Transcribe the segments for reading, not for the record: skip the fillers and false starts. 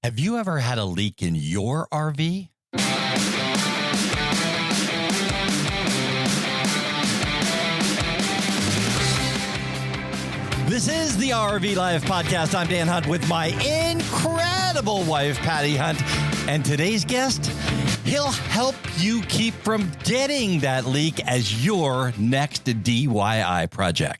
Have you ever had a leak in your RV? This is the RV Live podcast. I'm Dan Hunt with my incredible wife, Patty Hunt. And today's guest, he'll help you keep from getting that leak as your next DIY project.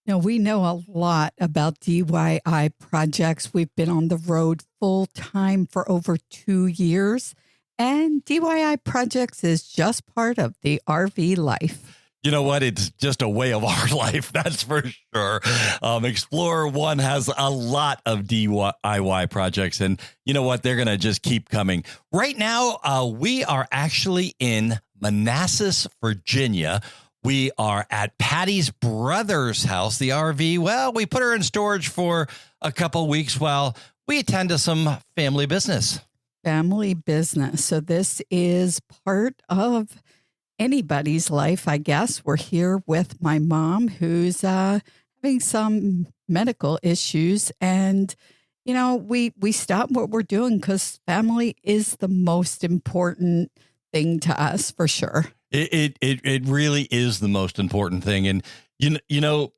Now, we know a lot about DIY projects. We've been on the road full time for over 2 years, and DIY projects is just part of the RV life. You know what? It's just a way of our life, that's for sure. Explorer One has a lot of DIY projects, and you know what? They're going to just keep coming. Right now, we are actually in Manassas, Virginia. We are at Patty's brother's house, the RV. Well, we put her in storage for a couple weeks while we attend to some family business. Family business. So this is part of anybody's life, I guess. We're here with my mom, who's having some medical issues. And, you know, we stop what we're doing because family is the most important thing to us, for sure. It really is the most important thing. And, you know,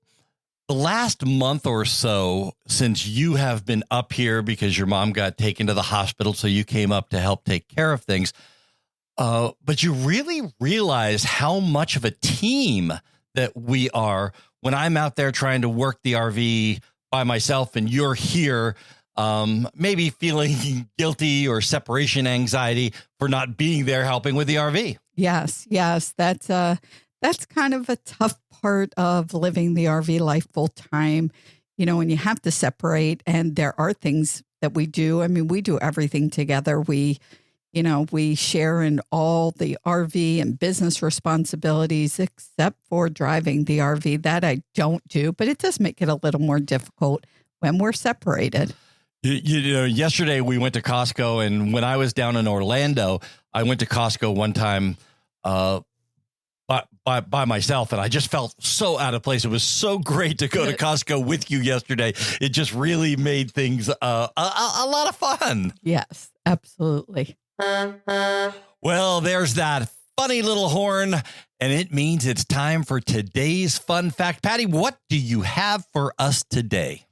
the last month or so since you have been up here because your mom got taken to the hospital, so you came up to help take care of things. But you really realize how much of a team that we are when I'm out there trying to work the RV by myself and you're here, maybe feeling guilty or separation anxiety for not being there helping with the RV. Yes. That's kind of a tough part of living the RV life full time, you know, when you have to separate, and there are things that we do. I mean, we do everything together. We share in all the RV and business responsibilities, except for driving the RV. That I don't do, but it does make it a little more difficult when we're separated. You know, yesterday we went to Costco, and when I was down in Orlando, I went to Costco one time by myself, and I just felt so out of place. It was so great to go to Costco with you yesterday. It just really made things a lot of fun. Yes, absolutely. Well, there's that funny little horn, and it means it's time for today's fun fact. Patty, what do you have for us today?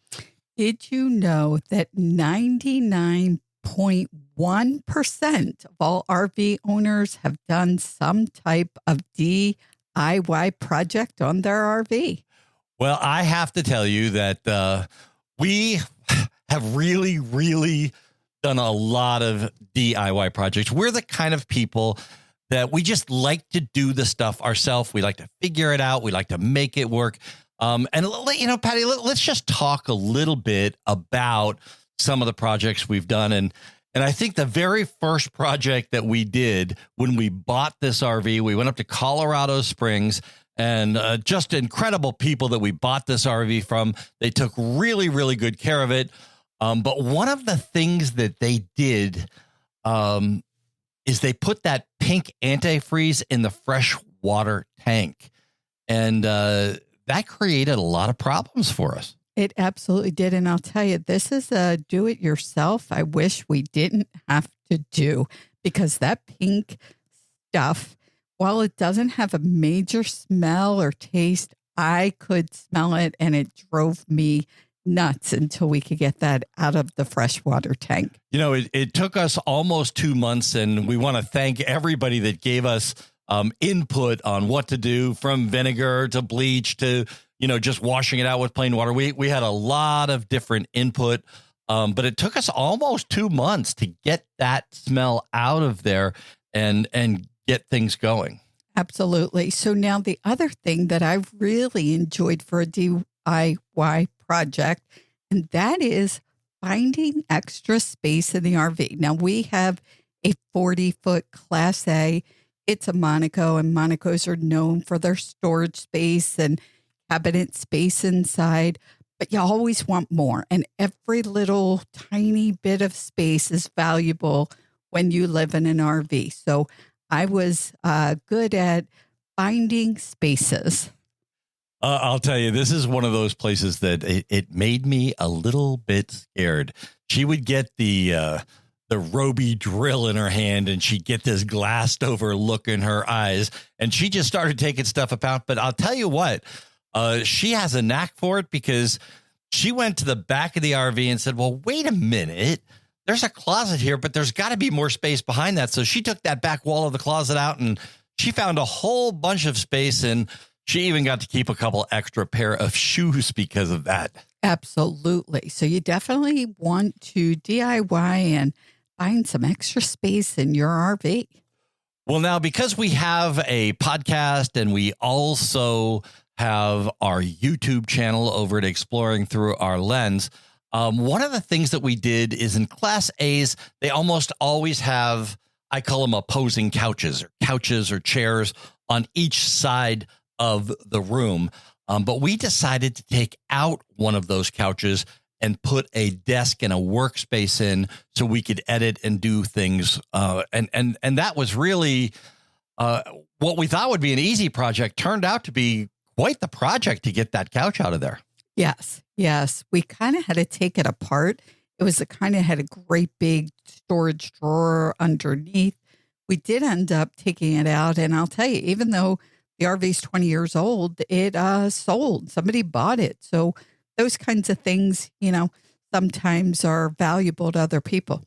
Did you know that 99.1% of all RV owners have done some type of DIY project on their RV? Well, I have to tell you that we have really done a lot of DIY projects. We're the kind of people that we just like to do the stuff ourselves. We like to figure it out. We like to make it work. And, you know, Patty, let's just talk a little bit about some of the projects we've done. And I think the very first project that we did when we bought this RV, we went up to Colorado Springs, and just incredible people that we bought this RV from. They took really good care of it. But one of the things that they did is they put that pink antifreeze in the freshwater tank. And that created a lot of problems for us. It absolutely did. And I'll tell you, this is a do-it-yourself I wish we didn't have to do, because that pink stuff, while it doesn't have a major smell or taste, I could smell it, and it drove me nuts until we could get that out of the freshwater tank. You know, it took us almost 2 months, and we want to thank everybody that gave us input on what to do, from vinegar to bleach to, you know, just washing it out with plain water. We had a lot of different input, but it took us almost 2 months to get that smell out of there and get things going. Absolutely. So now the other thing that I've really enjoyed for a DIY project, and that is finding extra space in the RV. Now, we have a 40-foot Class A. It's a Monaco, and Monacos are known for their storage space and cabinet space inside, but you always want more. And every little tiny bit of space is valuable when you live in an RV. So I was good at finding spaces. I'll tell you, this is one of those places that it made me a little bit scared. She would get the Roby drill in her hand, and she'd get this glassed over look in her eyes, and she just started taking stuff apart. But I'll tell you what, she has a knack for it, because she went to the back of the RV and said, well, wait a minute. There's a closet here, but there's got to be more space behind that. So she took that back wall of the closet out, and she found a whole bunch of space, and she even got to keep a couple extra pair of shoes because of that. Absolutely. So you definitely want to DIY and find some extra space in your RV. Well, now, because we have a podcast and we also have our YouTube channel over at Exploring Through Our Lens, one of the things that we did is in Class A's, they almost always have, I call them opposing couches or chairs on each side of the room. But we decided to take out one of those couches and put a desk and a workspace in so we could edit and do things. And that was really what we thought would be an easy project turned out to be quite the project to get that couch out of there. Yes. We kind of had to take it apart. It was had a great big storage drawer underneath. We did end up taking it out. And I'll tell you, even though the RV is 20 years old, it sold. Somebody bought it. So those kinds of things, sometimes are valuable to other people.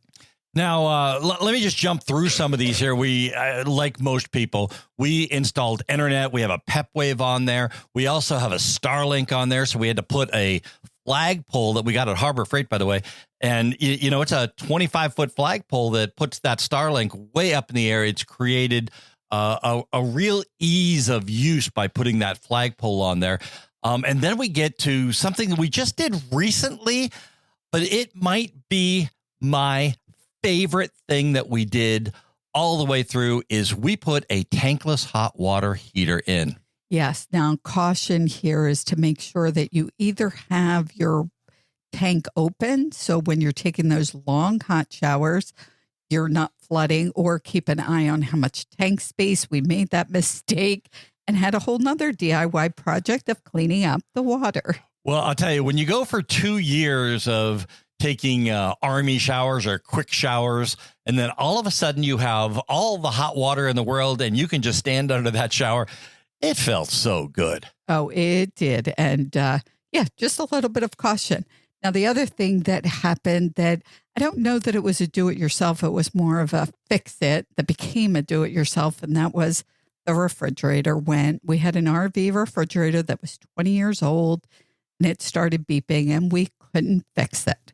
Now, let me just jump through some of these here. We, like most people, we installed internet. We have a PepWave on there. We also have a Starlink on there. So we had to put a flagpole that we got at Harbor Freight, by the way. And, it's a 25-foot flagpole that puts that Starlink way up in the air. It's created a real ease of use by putting that flagpole on there. And then we get to something that we just did recently, but it might be my favorite thing that we did all the way through is we put a tankless hot water heater in. Yes. Now, caution here is to make sure that you either have your tank open, so when you're taking those long hot showers, you're not flooding, or keep an eye on how much tank space. We made that mistake and had a whole nother DIY project of cleaning up the water. Well, I'll tell you, when you go for 2 years of taking army showers or quick showers, and then all of a sudden you have all the hot water in the world and you can just stand under that shower, it felt so good. Oh, it did. And just a little bit of caution. Now, the other thing that happened that I don't know that it was a do-it-yourself, it was more of a fix-it that became a do-it-yourself, and that was the refrigerator went. We had an RV refrigerator that was 20 years old, and it started beeping, and we couldn't fix it.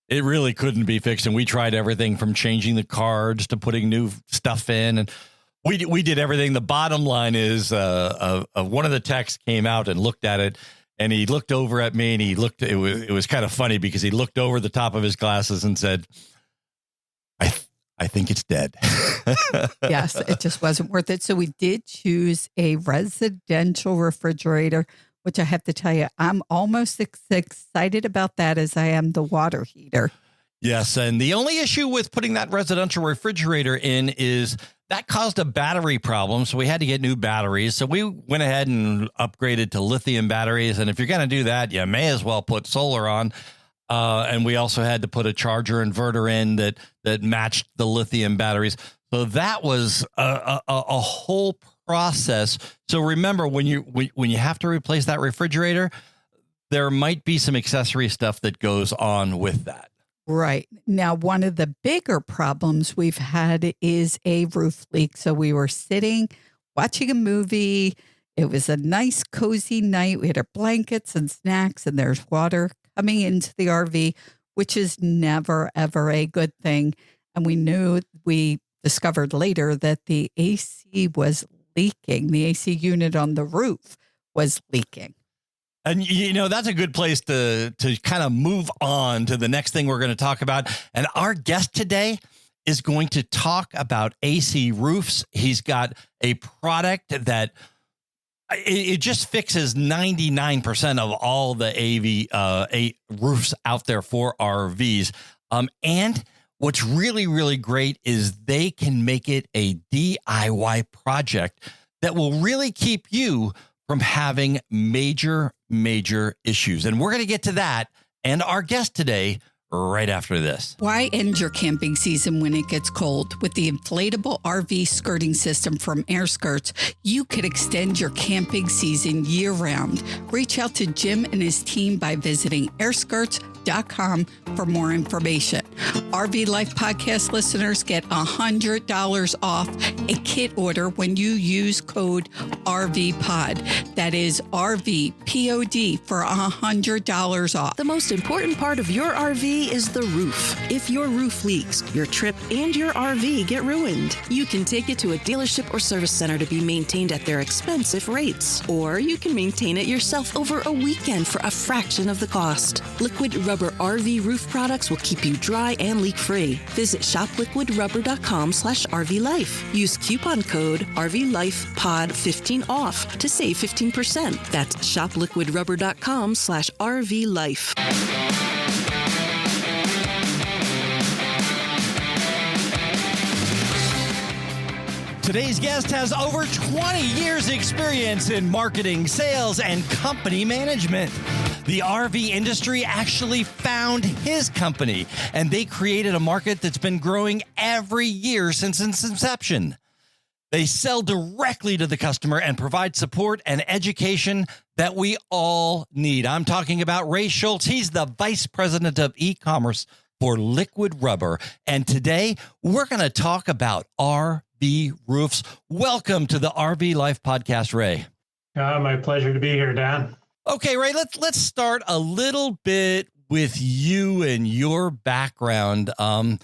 It really couldn't be fixed, and we tried everything from changing the cards to putting new stuff in, and we did everything. The bottom line is one of the techs came out and looked at it, and he looked over at me, and it was kind of funny because he looked over the top of his glasses and said, I think it's dead. Yes, it just wasn't worth it. So we did choose a residential refrigerator, which I have to tell you, I'm almost as excited about that as I am the water heater. Yes, and the only issue with putting that residential refrigerator in is that caused a battery problem, so we had to get new batteries. So we went ahead and upgraded to lithium batteries, and if you're going to do that, you may as well put solar on. And we also had to put a charger inverter in that matched the lithium batteries. So that was a whole process. So remember, when you have to replace that refrigerator, there might be some accessory stuff that goes on with that. Right. Now, one of the bigger problems we've had is a roof leak. So we were sitting, watching a movie. It was a nice, cozy night. We had our blankets and snacks, and there's water coming into the RV, which is never, ever a good thing. And we discovered later that the AC was leaking. The AC unit on the roof was leaking. And, that's a good place to kind of move on to the next thing we're going to talk about. And our guest today is going to talk about AC roofs. He's got a product that it just fixes 99% of all the AV roofs out there for RVs. And what's really, really great is they can make it a DIY project that will really keep you from having major issues. And we're going to get to that and our guest today right after this. Why end your camping season when it gets cold? With the inflatable RV skirting system from Air Skirts, you could extend your camping season year-round. Reach out to Jim and his team by visiting airskirts.com for more information. RV Life podcast listeners get $100 off a kit order when you use code RVPOD. That is RVPOD for $100 off. The most important part of your RV is the roof. If your roof leaks, your trip and your RV get ruined. You can take it to a dealership or service center to be maintained at their expensive rates. Or you can maintain it yourself over a weekend for a fraction of the cost. Liquid Rubber RV roof products will keep you dry and leak-free. Visit shopliquidrubber.com/RVLife. Use coupon code RVLifePod15 off to save 15%. That's shopliquidrubber.com/RVLife. Today's guest has over 20 years experience in marketing, sales, and company management. The RV industry actually found his company, and they created a market that's been growing every year since its inception. They sell directly to the customer and provide support and education that we all need. I'm talking about Ray Schultz. He's the Vice President of e-commerce for Liquid Rubber. And today we're going to talk about RV roofs. Welcome to the RV Life podcast, Ray. My pleasure to be here, Dan. Okay, Ray, let's start a little bit with you and your background. I'm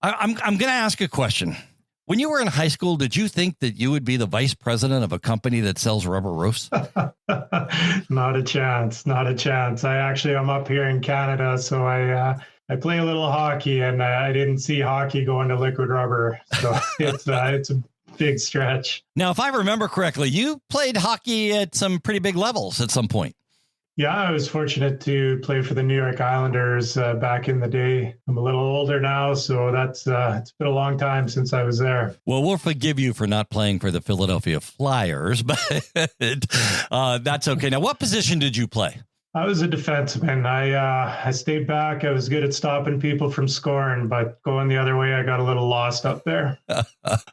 going to ask a question. When you were in high school, did you think that you would be the vice president of a company that sells rubber roofs? Not a chance. Not a chance. I'm up here in Canada, so I play a little hockey, and I didn't see hockey going to Liquid Rubber. So it's a big stretch. Now, if I remember correctly, you played hockey at some pretty big levels at some point. Yeah, I was fortunate to play for the New York Islanders back in the day. I'm a little older now, so it's been a long time since I was there. Well, we'll forgive you for not playing for the Philadelphia Flyers, but that's okay. Now, what position did you play? I was a defenseman. I stayed back. I was good at stopping people from scoring, but going the other way, I got a little lost up there.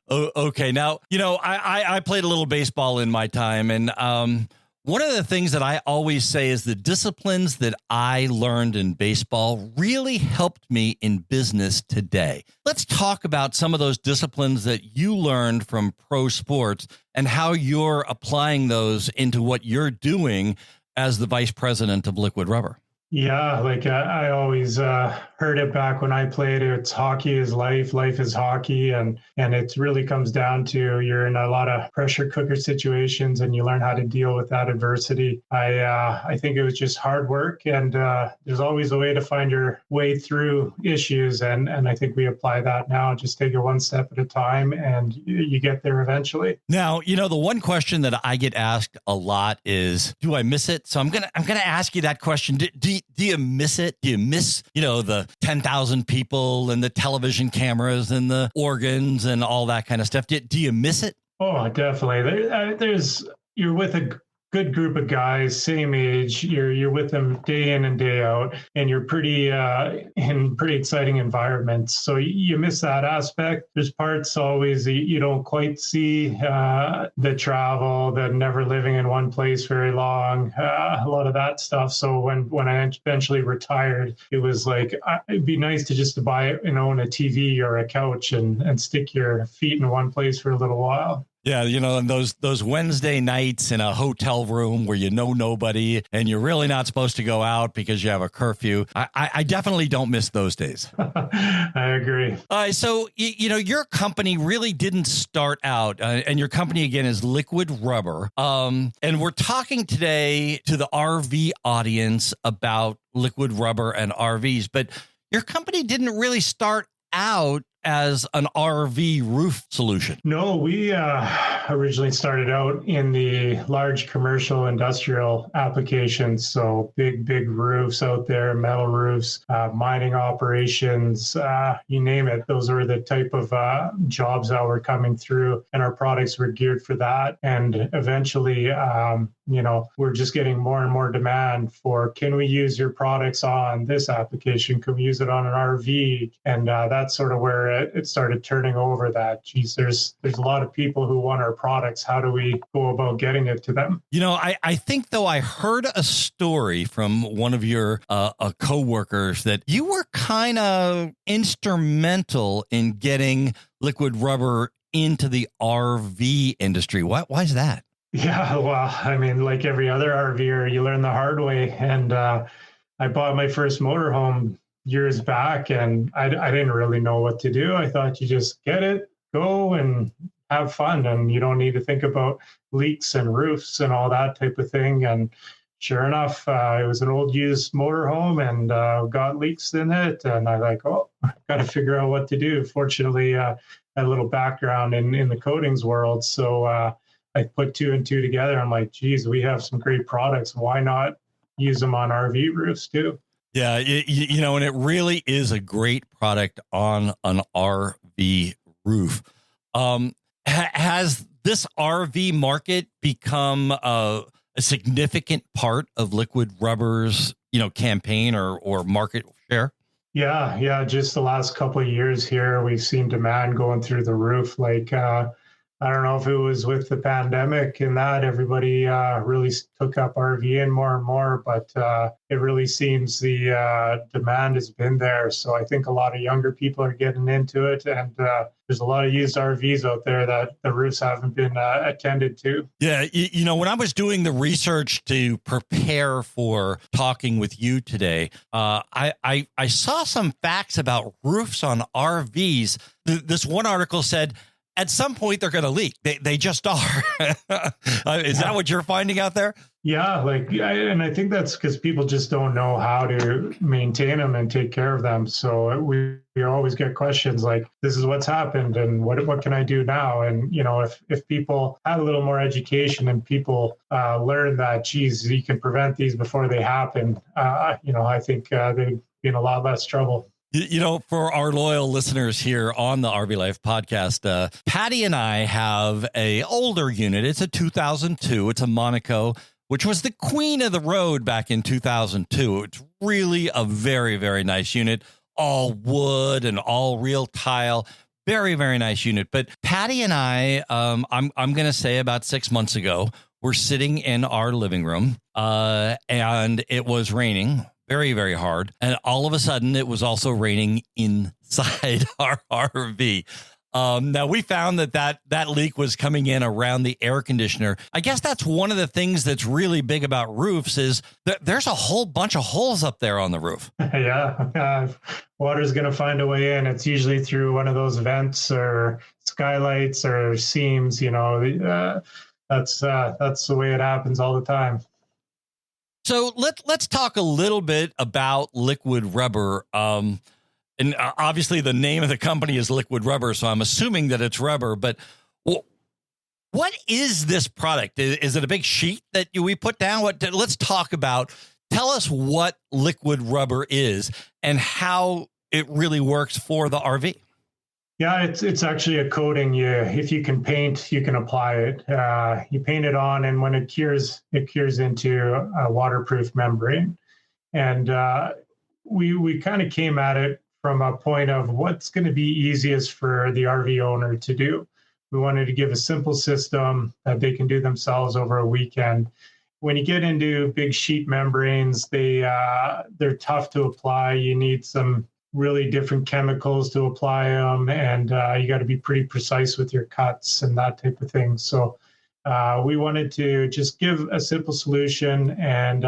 Okay. Now, I played a little baseball in my time, and one of the things that I always say is the disciplines that I learned in baseball really helped me in business today. Let's talk about some of those disciplines that you learned from pro sports and how you're applying those into what you're doing as the vice president of Liquid Rubber. Yeah, I always heard it back when I played. It's hockey is life is hockey, and it really comes down to you're in a lot of pressure cooker situations, and you learn how to deal with that adversity. I think it was just hard work, and there's always a way to find your way through issues, and I think we apply that now. Just take it one step at a time, and you get there eventually. Now, the one question that I get asked a lot is, do I miss it? So I'm gonna ask you that question. Do you miss it? Do you miss, the 10,000 people and the television cameras and the organs and all that kind of stuff? Do you miss it? Oh, definitely. You're with a good group of guys, same age. You're with them day in and day out, and you're pretty in pretty exciting environments. So you miss that aspect. There's parts always you don't quite see, the travel, the never living in one place very long, a lot of that stuff. So when I eventually retired, it was like it'd be nice to just buy and own a TV or a couch and stick your feet in one place for a little while. Yeah, and those Wednesday nights in a hotel room where you know nobody and you're really not supposed to go out because you have a curfew. I definitely don't miss those days. I agree. So, your company really didn't start out, and your company, again, is Liquid Rubber. And we're talking today to the RV audience about Liquid Rubber and RVs, but your company didn't really start out as an RV roof solution? No, we originally started out in the large commercial industrial applications. So big roofs out there, metal roofs, mining operations, you name it. Those were the type of jobs that were coming through, and our products were geared for that. And eventually, we're just getting more and more demand for, can we use your products on this application? Can we use it on an RV? And that's sort of where it started turning over that, geez, there's a lot of people who want our products. How do we go about getting it to them? I think, though, I heard a story from one of your coworkers that you were kind of instrumental in getting liquid rubber into the RV industry. Why is that? Yeah, well, I mean, like every other RVer, you learn the hard way. And I bought my first motorhome years back, and I didn't really know what to do. I thought you just get it, go and have fun, and you don't need to think about leaks and roofs and all that type of thing. And sure enough, it was an old used motorhome and got leaks in it. And I got to figure out what to do. Fortunately, I had a little background in the coatings world. So I put two and two together. I'm like, geez, we have some great products. Why not use them on RV roofs too? Yeah, and it really is a great product on an RV roof. Has this RV market become a significant part of Liquid Rubber's, campaign or market share? Yeah. Just the last couple of years here, we've seen demand going through the roof. Like, I don't know if it was with the pandemic and that everybody really took up RVing more and more, but it really seems the demand has been there. So I think a lot of younger people are getting into it, and there's a lot of used RVs out there that the roofs haven't been attended to. Yeah, when I was doing the research to prepare for talking with you today, I saw some facts about roofs on RVs. This one article said, at some point, they're going to leak. They just are. Is that what you're finding out there? Yeah, and I think that's because people just don't know how to maintain them and take care of them. So we always get questions like, "This is what's happened, and what can I do now?" And if people had a little more education and people learn that, geez, you can prevent these before they happen. I think they'd be in a lot less trouble. For our loyal listeners here on the RV Life podcast, Patty and I have a older unit. It's a 2002. It's a Monaco, which was the queen of the road back in 2002. It's really a very, very nice unit, all wood and all real tile. Very, very nice unit. But Patty and I, I'm going to say about 6 months ago, we're sitting in our living room and it was raining very, very hard. And all of a sudden, it was also raining inside our RV. Now, we found that leak was coming in around the air conditioner. I guess that's one of the things that's really big about roofs is that there's a whole bunch of holes up there on the roof. Yeah. Water's going to find a way in. It's usually through one of those vents or skylights or seams. That's the way it happens all the time. So let's talk a little bit about Liquid Rubber. And obviously the name of the company is Liquid Rubber, so I'm assuming that it's rubber. But what is this product? Is it a big sheet that we put down? Let's talk about. Tell us what Liquid Rubber is and how it really works for the RV. Yeah, it's actually a coating. If you can paint, you can apply it. You paint it on, and when it cures into a waterproof membrane. And we kind of came at it from a point of what's going to be easiest for the RV owner to do. We wanted to give a simple system that they can do themselves over a weekend. When you get into big sheet membranes, they're tough to apply. You need some really different chemicals to apply them, and you got to be pretty precise with your cuts and that type of thing. So we wanted to just give a simple solution, and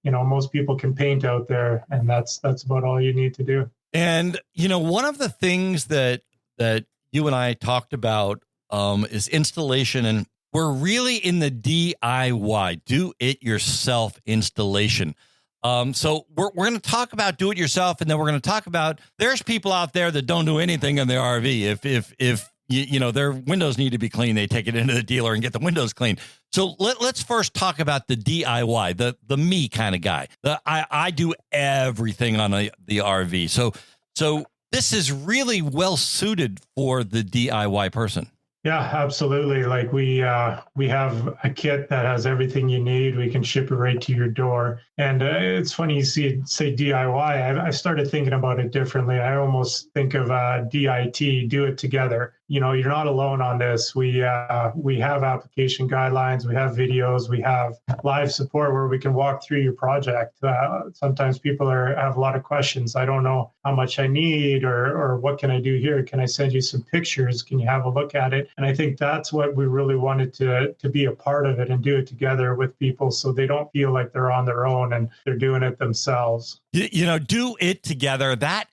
most people can paint out there, and that's about all you need to do. And one of the things that you and I talked about is installation, and we're really in the DIY, do it yourself installation. So we're going to talk about do it yourself, and then we're going to talk about there's people out there that don't do anything in their RV. If you know their windows need to be clean, they take it into the dealer and get the windows clean. So let's first talk about the DIY, the me kind of guy. I do everything on the RV. So this is really well suited for the DIY person. Yeah, absolutely. Like we have a kit that has everything you need. We can ship it right to your door. And it's funny you say DIY. I started thinking about it differently. I almost think of DIT, do it together. You know, you're not alone on this. We have application guidelines, we have videos, we have live support where we can walk through your project. Sometimes people have a lot of questions. I don't know how much I need or what can I do here? Can I send you some pictures? Can you have a look at it? And I think that's what we really wanted to be a part of it and do it together with people so they don't feel like they're on their own and they're doing it themselves. You know, do it together. That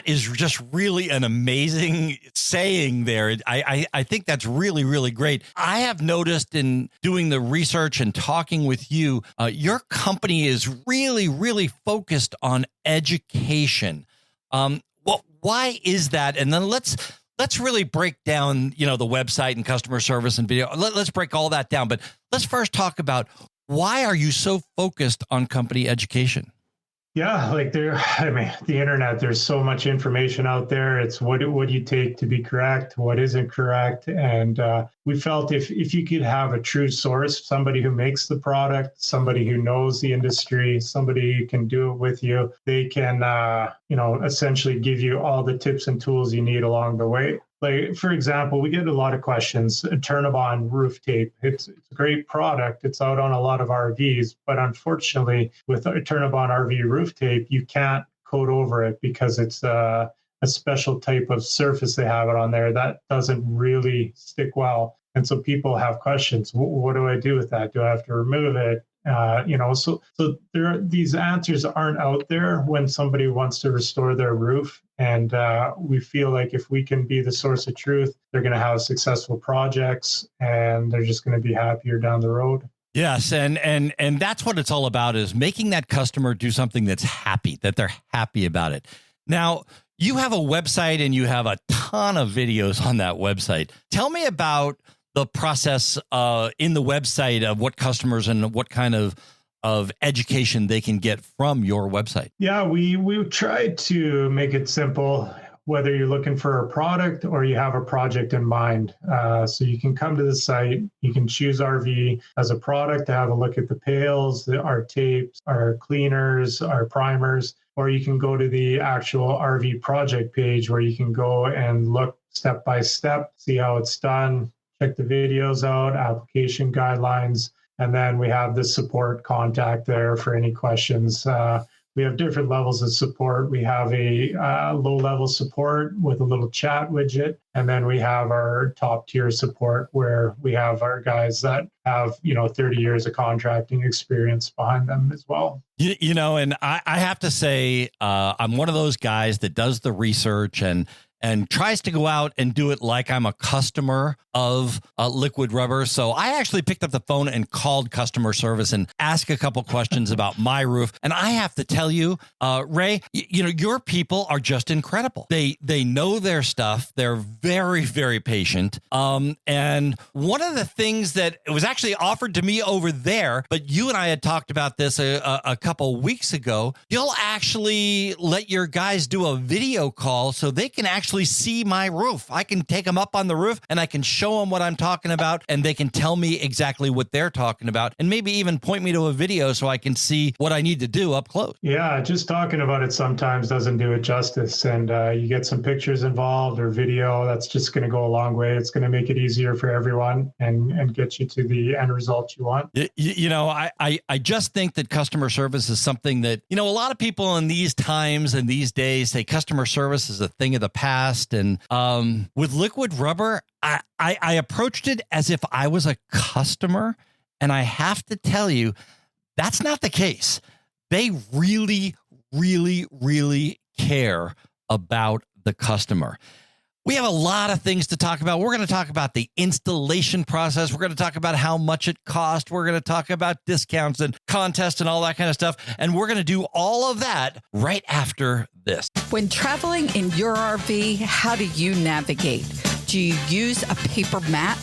is just really an amazing saying there. I think that's really, really great. I have noticed in doing the research and talking with you, your company is really, really focused on education. Why is that? And then let's really break down, you know, the website and customer service and video. Let's break all that down. But let's first talk about why are you so focused on company education? Yeah, like the internet, there's so much information out there. It's what do you take to be correct, what isn't correct. And we felt if you could have a true source, somebody who makes the product, somebody who knows the industry, somebody who can do it with you, they can, essentially give you all the tips and tools you need along the way. Like, for example, we get a lot of questions. Turn-on roof tape. It's a great product. It's out on a lot of RVs, but unfortunately, with a Turn-on RV roof tape, you can't coat over it because it's a special type of surface they have it on there that doesn't really stick well. And so people have questions. What do I do with that? Do I have to remove it? So these answers aren't out there when somebody wants to restore their roof. And we feel like if we can be the source of truth, they're going to have successful projects and they're just going to be happier down the road. Yes. And that's what it's all about, is making that customer do something that's happy, that they're happy about it. Now, you have a website and you have a ton of videos on that website. Tell me about the process in the website of what customers and what kind of education they can get from your website. Yeah, we tried to make it simple, whether you're looking for a product or you have a project in mind. So you can come to the site, you can choose RV as a product to have a look at the pails, our tapes, our cleaners, our primers, or you can go to the actual RV project page where you can go and look step by step, see how it's done, check the videos out, application guidelines, and then we have the support contact there for any questions. We have different levels of support. We have a low-level support with a little chat widget, and then we have our top-tier support where we have our guys that have 30 years of contracting experience behind them as well. And I have to say, I'm one of those guys that does the research and tries to go out and do it like I'm a customer of Liquid Rubber. So I actually picked up the phone and called customer service and asked a couple questions about my roof. And I have to tell you, Ray, your people are just incredible. They know their stuff. They're very, very patient. And one of the things that was actually offered to me over there, but you and I had talked about this a couple weeks ago, you'll actually let your guys do a video call so they can actually see my roof. I can take them up on the roof and I can show them what I'm talking about, and they can tell me exactly what they're talking about, and maybe even point me to a video so I can see what I need to do up close. Yeah, just talking about it sometimes doesn't do it justice, and you get some pictures involved or video. That's just going to go a long way. It's going to make it easier for everyone and get you to the end result you want. I just think that customer service is something that, a lot of people in these times and these days say customer service is a thing of the past. And with Liquid Rubber, I approached it as if I was a customer. And I have to tell you, that's not the case. They really, really, really care about the customer. We have a lot of things to talk about. We're going to talk about the installation process. We're going to talk about how much it costs. We're going to talk about discounts and contest and all that kind of stuff. And we're going to do all of that right after this. When traveling in your RV, how do you navigate? Do you use a paper map,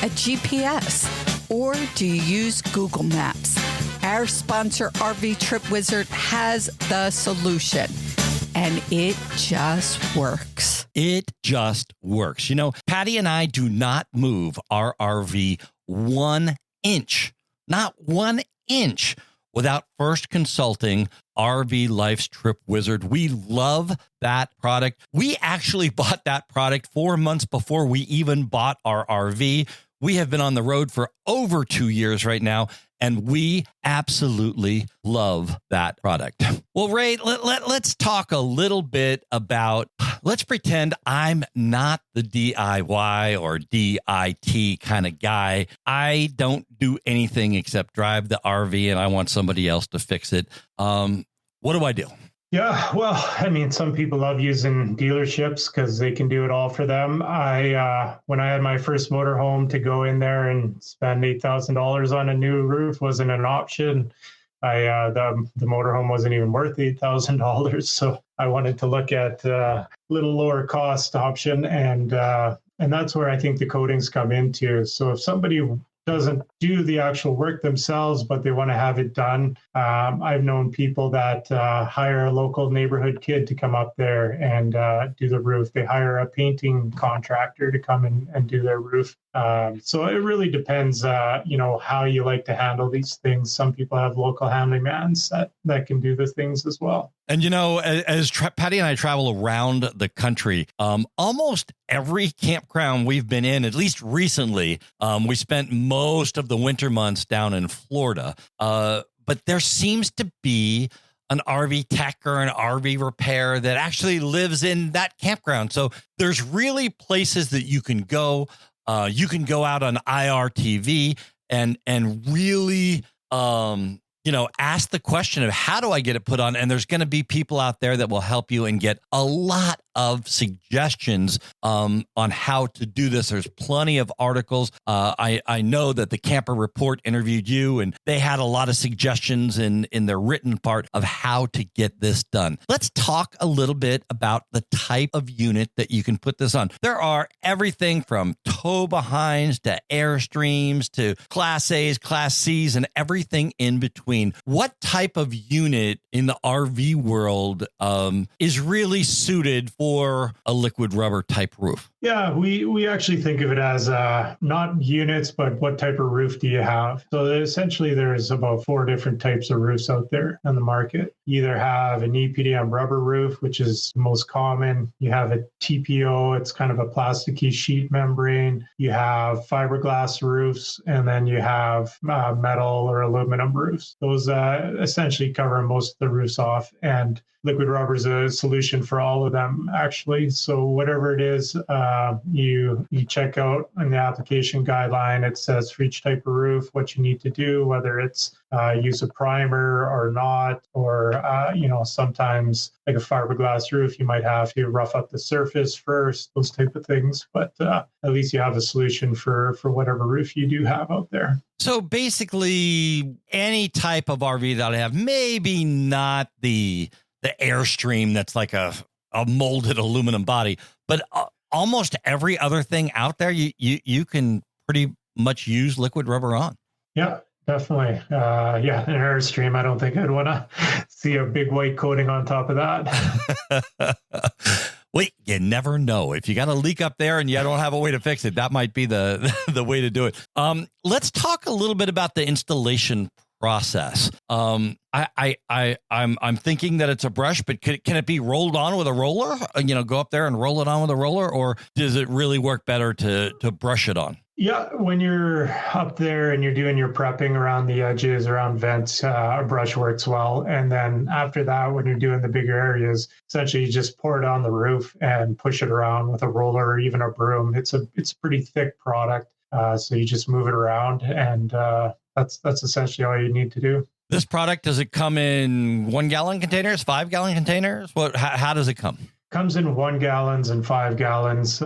a GPS, or do you use Google Maps? Our sponsor, RV Trip Wizard, has the solution, and it just works. It just works. You know, Patty and I do not move our RV 1 inch, not 1 inch, without first consulting RV Life's Trip Wizard. We love that product. We actually bought that product 4 months before we even bought our RV. We have been on the road for over 2 years right now, and we absolutely love that product. Well, Ray, let's talk a little bit about, let's pretend I'm not the DIY or DIT kind of guy. I don't do anything except drive the RV, and I want somebody else to fix it. What do I do? Yeah, well, I mean, some people love using dealerships because they can do it all for them. When I had my first motorhome, to go in there and spend $8,000 on a new roof wasn't an option. The motorhome wasn't even worth $8,000, so I wanted to look at a little lower cost option, and that's where I think the coatings come into. So if somebody doesn't do the actual work themselves, but they want to have it done. I've known people that hire a local neighborhood kid to come up there and do the roof. They hire a painting contractor to come and do their roof. So it really depends, how you like to handle these things. Some people have local handling mans that can do the things as well. And, as Patty and I travel around the country, almost every campground we've been in, at least recently, we spent most of the winter months down in Florida. But there seems to be an RV tech or an RV repair that actually lives in that campground. So there's really places that you can go. You can go out on IRTV and really, ask the question of how do I get it put on? And there's going to be people out there that will help you and get a lot of suggestions on how to do this. There's plenty of articles. I know that the Camper Report interviewed you, and they had a lot of suggestions in their written part of how to get this done. Let's talk a little bit about the type of unit that you can put this on. There are everything from tow behinds to Airstreams to Class A's, Class C's, and everything in between. What type of unit in the RV world is really suited for a liquid rubber type roof? Yeah, we actually think of it as not units, but what type of roof do you have? So essentially there's about 4 different types of roofs out there on the market. You either have an EPDM rubber roof, which is the most common. You have a TPO, it's kind of a plasticky sheet membrane. You have fiberglass roofs, and then you have metal or aluminum roofs. Those essentially cover most of the roofs off, and liquid rubber is a solution for all of them, actually. So whatever it is, you check out in the application guideline, it says for each type of roof what you need to do, whether it's use a primer or not, or sometimes like a fiberglass roof, you might have to rough up the surface first, those type of things. But at least you have a solution for whatever roof you do have out there. So basically, any type of RV that I have, maybe not the Airstream that's like a molded aluminum body, but almost every other thing out there, you can pretty much use liquid rubber on. Yeah, definitely. An Airstream, I don't think I'd want to see a big white coating on top of that. Wait, you never know. If you got a leak up there and you don't have a way to fix it, that might be the way to do it. Let's talk a little bit about the installation process. I'm thinking that it's a brush, but can it be rolled on with a roller? Go up there and roll it on with a roller, or does it really work better to brush it on? Yeah, when you're up there and you're doing your prepping around the edges, around vents, a brush works well. And then after that, when you're doing the bigger areas, essentially you just pour it on the roof and push it around with a roller or even a broom. It's a pretty thick product, so you just move it around, and that's essentially all you need to do. This product, does it come in 1 gallon containers, 5 gallon containers? How does it come? Comes in 1 gallons and 5 gallons.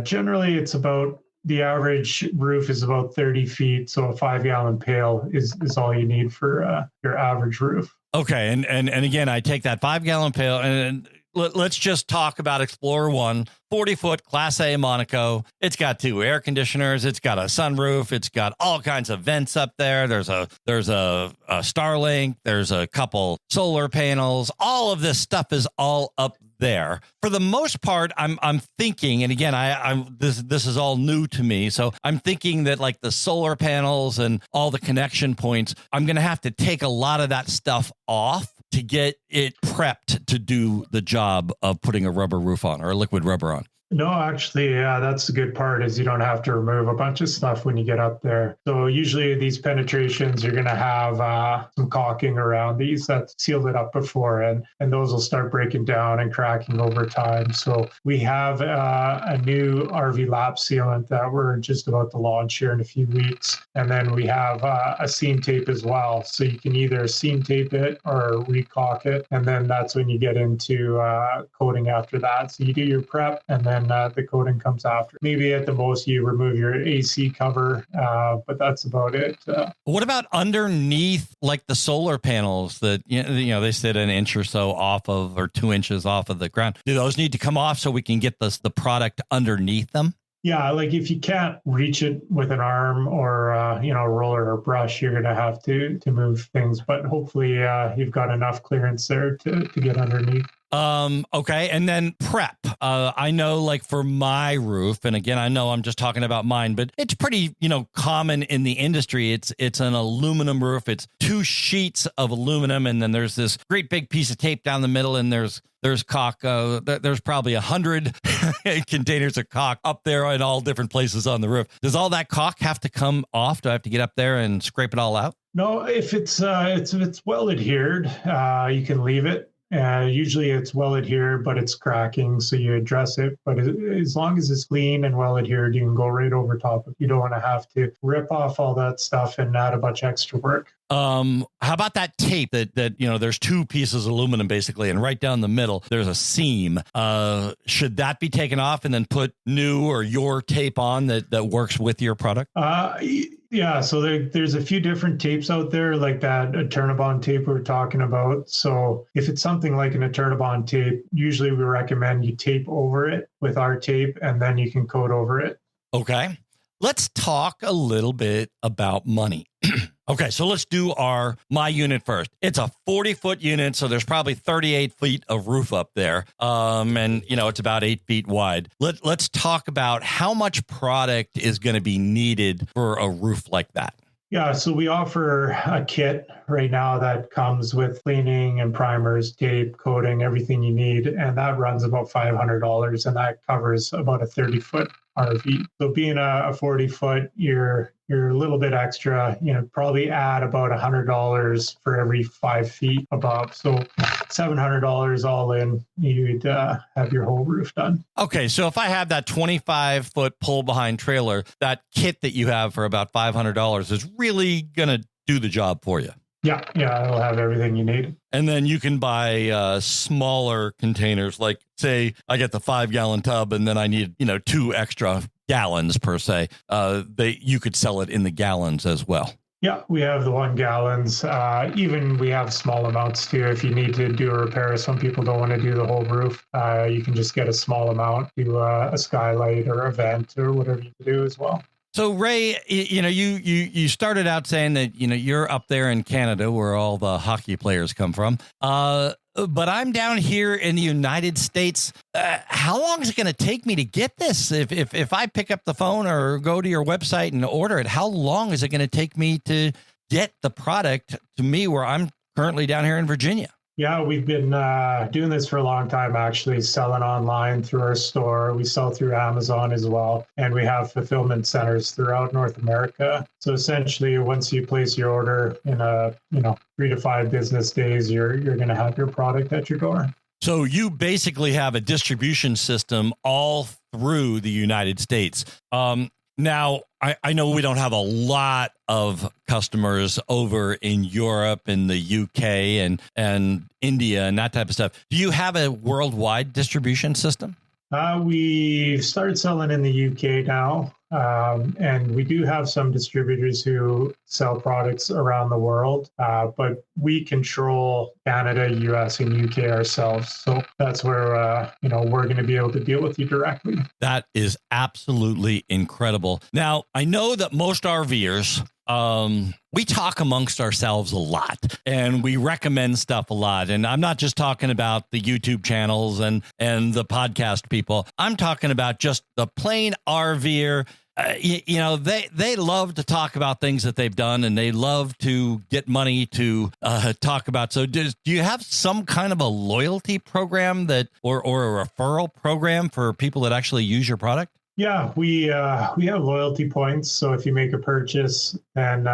Generally, it's about the average roof is about 30 feet. So a 5-gallon pail is all you need for your average roof. Okay. And again, I take that 5-gallon pail and let's just talk about Explorer 1, 40-foot Class A Monaco. It's got 2 air conditioners. It's got a sunroof. It's got all kinds of vents up there. There's a Starlink. There's a couple solar panels. All of this stuff is all up there. For the most part, I'm thinking, and again, this is all new to me. So I'm thinking that like the solar panels and all the connection points, I'm going to have to take a lot of that stuff off to get it prepped to do the job of putting a rubber roof on or a liquid rubber on. No, actually, yeah, that's the good part is you don't have to remove a bunch of stuff when you get up there. So usually these penetrations, you're going to have some caulking around these that sealed it up before, and those will start breaking down and cracking over time. So we have a new RV lap sealant that we're just about to launch here in a few weeks. And then we have a seam tape as well. So you can either seam tape it or re-caulk it. And then that's when you get into coating after that. So you do your prep and then the coating comes after. Maybe at the most you remove your AC cover, but that's about it. What about underneath, like the solar panels that they sit an inch or so off of, or 2 inches off of the ground? Do those need to come off so we can get the product underneath them? Yeah, like if you can't reach it with an arm or a roller or brush, you're going to have to move things. But hopefully you've got enough clearance there to get underneath. Okay. And then prep. I know like for my roof, and again, I know I'm just talking about mine, but it's pretty, common in the industry. It's an aluminum roof. It's 2 sheets of aluminum. And then there's this great big piece of tape down the middle, and there's caulk. There's probably 100 containers of caulk up there in all different places on the roof. Does all that caulk have to come off? Do I have to get up there and scrape it all out? No, if it's well adhered, you can leave it. Usually it's well adhered, but it's cracking, so you address it. But as long as it's clean and well adhered, you can go right over top of it. You don't want to have to rip off all that stuff and add a bunch of extra work. How about that tape that there's 2 pieces of aluminum basically, and right down the middle there's a seam. Should that be taken off and then put new or your tape on that works with your product? Yeah, so there's a few different tapes out there, like that Eternabond tape we were talking about. So if it's something like an Eternabond tape, usually we recommend you tape over it with our tape, and then you can coat over it. Okay. Let's talk a little bit about money. Okay, so let's do my unit first. It's a 40-foot unit, so there's probably 38 feet of roof up there, and it's about 8 feet wide. Let's talk about how much product is going to be needed for a roof like that. Yeah, so we offer a kit right now that comes with cleaning and primers, tape, coating, everything you need, and that runs about $500, and that covers about a 30-foot RV. So being a 40-foot, you're a little bit extra, probably add about $100 for every 5 feet above. So $700 all in, you'd have your whole roof done. Okay, so if I have that 25-foot pull-behind trailer, that kit that you have for about $500 is really going to do the job for you. Yeah, it'll have everything you need. And then you can buy smaller containers, like say I get the 5-gallon tub and then I need, 2 extra gallons per se. You could sell it in the gallons as well. Yeah, we have the 1 gallons. Even we have small amounts too. If you need to do a repair, some people don't want to do the whole roof. You can just get a small amount, do a skylight or a vent or whatever you do as well. So Ray, you started out saying that, you're up there in Canada where all the hockey players come from. But I'm down here in the United States. How long is it going to take me to get this? If I pick up the phone or go to your website and order it, how long is it going to take me to get the product to me where I'm currently down here in Virginia? Yeah, we've been doing this for a long time, actually, selling online through our store. We sell through Amazon as well, and we have fulfillment centers throughout North America. So essentially, once you place your order in 3 to 5 business days, you're going to have your product at your door. So you basically have a distribution system all through the United States. Now, I know we don't have a lot of customers over in Europe and the UK and India and that type of stuff. Do you have a worldwide distribution system? We started selling in the UK now. And we do have some distributors who sell products around the world, but we control Canada, US, and UK ourselves. So that's where, we're going to be able to deal with you directly. That is absolutely incredible. Now, I know that most RVers, we talk amongst ourselves a lot and we recommend stuff a lot. And I'm not just talking about the YouTube channels and the podcast people. I'm talking about just the plain RVer. They love to talk about things that they've done and they love to get money to talk about. So do you have some kind of a loyalty program or a referral program for people that actually use your product? Yeah, we have loyalty points. So if you make a purchase, then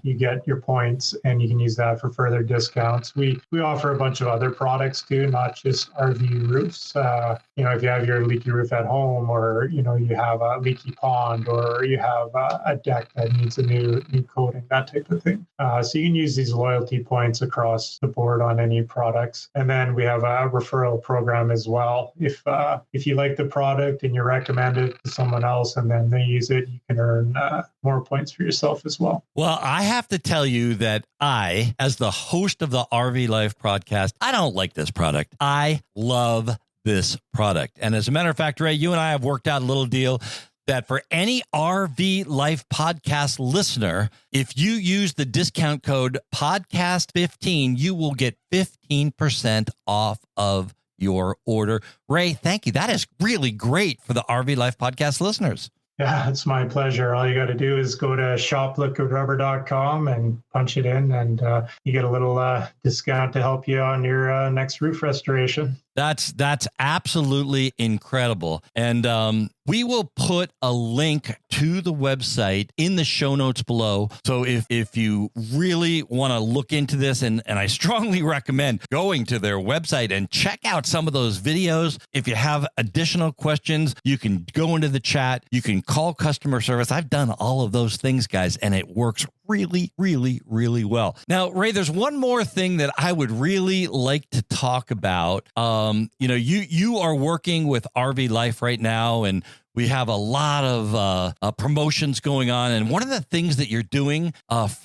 you get your points, and you can use that for further discounts. We offer a bunch of other products too, not just RV roofs. If you have your leaky roof at home, or you have a leaky pond, or you have a deck that needs a new coating, that type of thing. So you can use these loyalty points across the board on any products. And then we have a referral program as well. If you like the product and you recommend it to someone else and then they use it, you can earn more points for yourself as well. Well, I have to tell you that I, as the host of the RV Life podcast, I don't like this product. I love this product. And as a matter of fact, Ray, you and I have worked out a little deal that for any RV Life podcast listener, if you use the discount code podcast15, you will get 15% off of your order. Ray, thank you. That is really great for the RV Life podcast listeners. Yeah, it's my pleasure. All you got to do is go to shopliquidrubber.com and punch it in, and you get a little discount to help you on your next roof restoration. That's absolutely incredible. And we will put a link to the website in the show notes below. So if you really want to look into this, and I strongly recommend going to their website and check out some of those videos. If you have additional questions, you can go into the chat. You can call customer service. I've done all of those things, guys, and it works really, really, really well. Now, Ray, there's one more thing that I would really like to talk about. You are working with RV Life right now, and we have a lot of promotions going on. And one of the things that you're doing,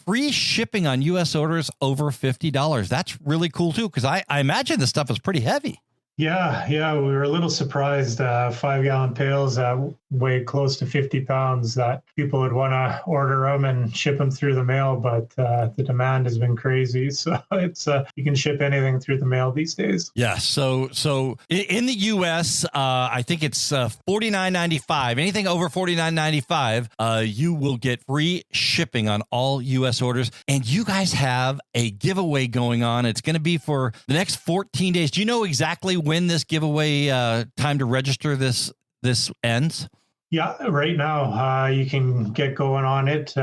free shipping on U.S. orders over $50. That's really cool, too, because I imagine this stuff is pretty heavy. Yeah, we were a little surprised. 5-gallon pails that weigh close to 50 pounds, that people would want to order them and ship them through the mail, but the demand has been crazy. So it's you can ship anything through the mail these days. Yeah. So in the U.S., I think it's $49.95. Anything over $49.95, you will get free shipping on all U.S. orders. And you guys have a giveaway going on. It's going to be for the next 14 days. Do you know exactly when this giveaway time to register this ends? Yeah, right now you can get going on it.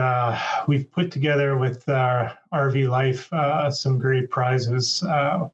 We've put together with RV Life some great prizes.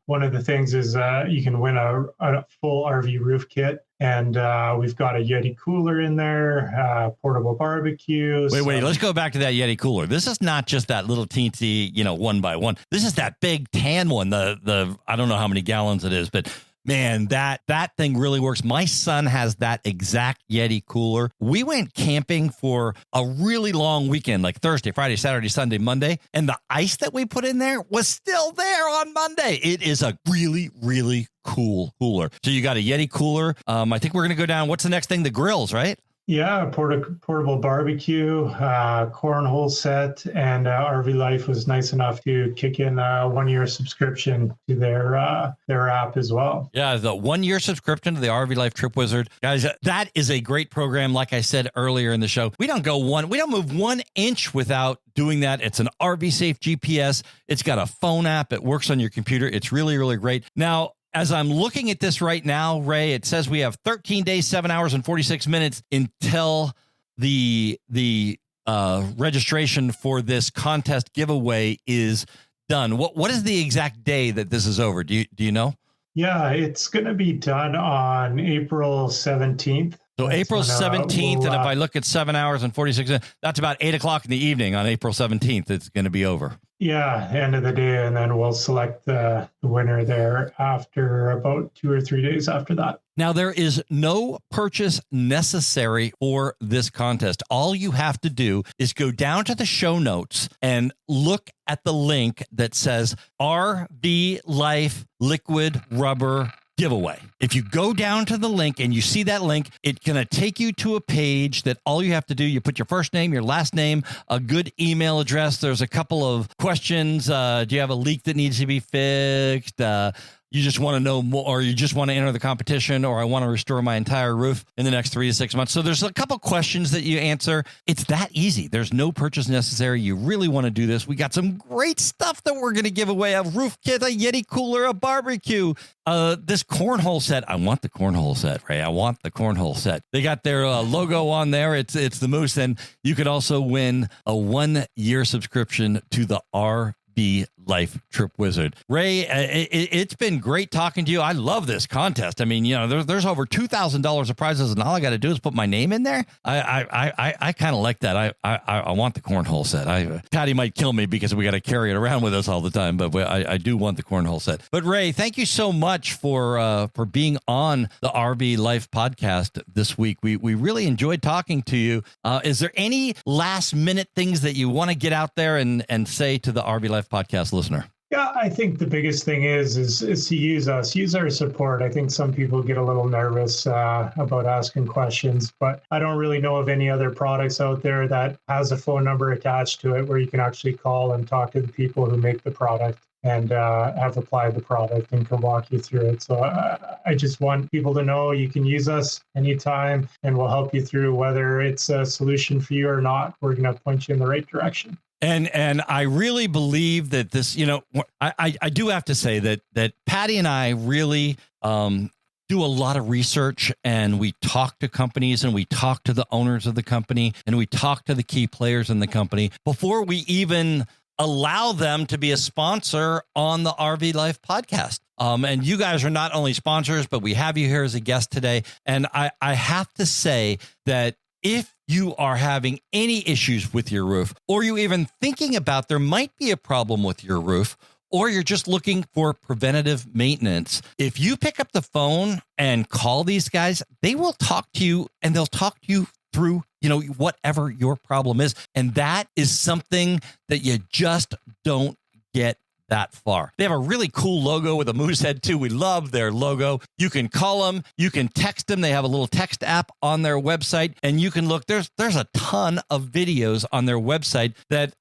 One of the things is you can win a full RV roof kit. And we've got a Yeti cooler in there, portable barbecue. Wait, let's go back to that Yeti cooler. This is not just that little teensy, 1x1. This is that big tan one. The I don't know how many gallons it is, but man, that thing really works. My son has that exact Yeti cooler. We went camping for a really long weekend, like Thursday, Friday, Saturday, Sunday, Monday. And the ice that we put in there was still there on Monday. It is a really, really cool cooler. So you got a Yeti cooler. I think we're going to go down. What's the next thing? The grills, right? Yeah, portable barbecue, cornhole set, and RV Life was nice enough to kick in a 1-year subscription to their app as well. Yeah, the 1-year subscription to the RV Life Trip Wizard. Guys, that is a great program. Like I said earlier in the show, we don't move 1 inch without doing that. It's an RV Safe GPS. It's got a phone app. It works on your computer. It's really, really great. Now, as I'm looking at this right now, Ray, it says we have 13 days, 7 hours, and 46 minutes until the registration for this contest giveaway is done. What is the exact day that this is over? Do you know? Yeah, it's going to be done on April 17th. So April 17th, and if I look at 7 hours and 46 minutes, that's about 8 o'clock in the evening on April 17th. It's going to be over. Yeah, end of the day, and then we'll select the winner there after about 2 or 3 days after that. Now, there is no purchase necessary for this contest. All you have to do is go down to the show notes and look at the link that says RV Life Liquid Rubber Giveaway. If you go down to the link and you see that link, it's going to take you to a page that all you have to do, you put your first name, your last name, a good email address. There's a couple of questions. Do you have a leak that needs to be fixed? You just want to know more, or you just want to enter the competition, or I want to restore my entire roof in the next 3 to 6 months. So there's a couple questions that you answer. It's that easy. There's no purchase necessary. You really want to do this. We got some great stuff that we're going to give away: a roof kit, a Yeti cooler, a barbecue, this cornhole set. I want the cornhole set, Ray. I want the cornhole set. They got their logo on there. It's the moose. And you could also win a 1-year subscription to the RV Life Trip Wizard. Ray, it's been great talking to you. I love this contest. I mean, you know, there's over $2,000 of prizes, and all I got to do is put my name in there. I kind of like that. I want the cornhole set. Patty might kill me because we got to carry it around with us all the time, but I do want the cornhole set. But Ray, thank you so much for being on the RV Life podcast this week. We really enjoyed talking to you. Is there any last minute things that you want to get out there and say to the RV Life podcast listener? Yeah, I think the biggest thing is to use us, use our support. I think some people get a little nervous about asking questions, but I don't really know of any other products out there that has a phone number attached to it where you can actually call and talk to the people who make the product and have applied the product and can walk you through it. So I just want people to know you can use us anytime, and we'll help you through whether it's a solution for you or not. We're going to point you in the right direction. And I really believe that this, you know, I do have to say that Patty and I really do a lot of research, and we talk to companies, and we talk to the owners of the company, and we talk to the key players in the company before we even allow them to be a sponsor on the RV Life podcast. And you guys are not only sponsors, but we have you here as a guest today. And I have to say that if you are having any issues with your roof, or you even thinking about there might be a problem with your roof, or you're just looking for preventative maintenance, if you pick up the phone and call these guys, they will talk to you, and they'll talk to you through, you know, whatever your problem is. And that is something that you just don't get that far. They have a really cool logo with a moose head too. We love their logo. You can call them, you can text them. They have a little text app on their website, and you can look. There's a ton of videos on their website that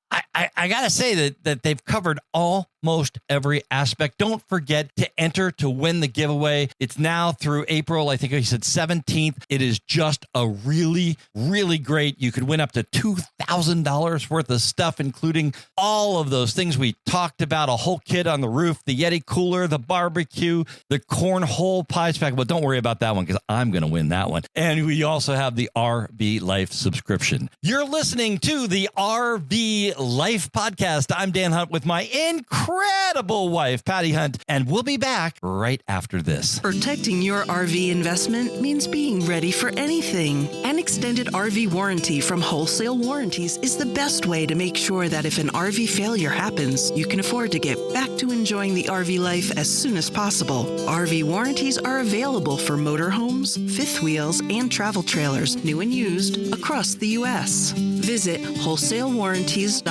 I gotta say that they've covered almost every aspect. Don't forget to enter to win the giveaway. It's now through April, I think he said 17th. It is just a really, really great. You could win up to $2,000 worth of stuff, including all of those things we talked about, a whole kit on the roof, the Yeti cooler, the barbecue, the cornhole pies pack. But don't worry about that one, because I'm going to win that one. And we also have the RV Life subscription. You're listening to the RV Life podcast. I'm Dan Hunt with my incredible wife, Patty Hunt, and we'll be back right after this. Protecting your RV investment means being ready for anything. An extended RV warranty from Wholesale Warranties is the best way to make sure that if an RV failure happens, you can afford to get back to enjoying the RV life as soon as possible. RV warranties are available for motorhomes, fifth wheels, and travel trailers, new and used, across the U.S. Visit wholesalewarranties.com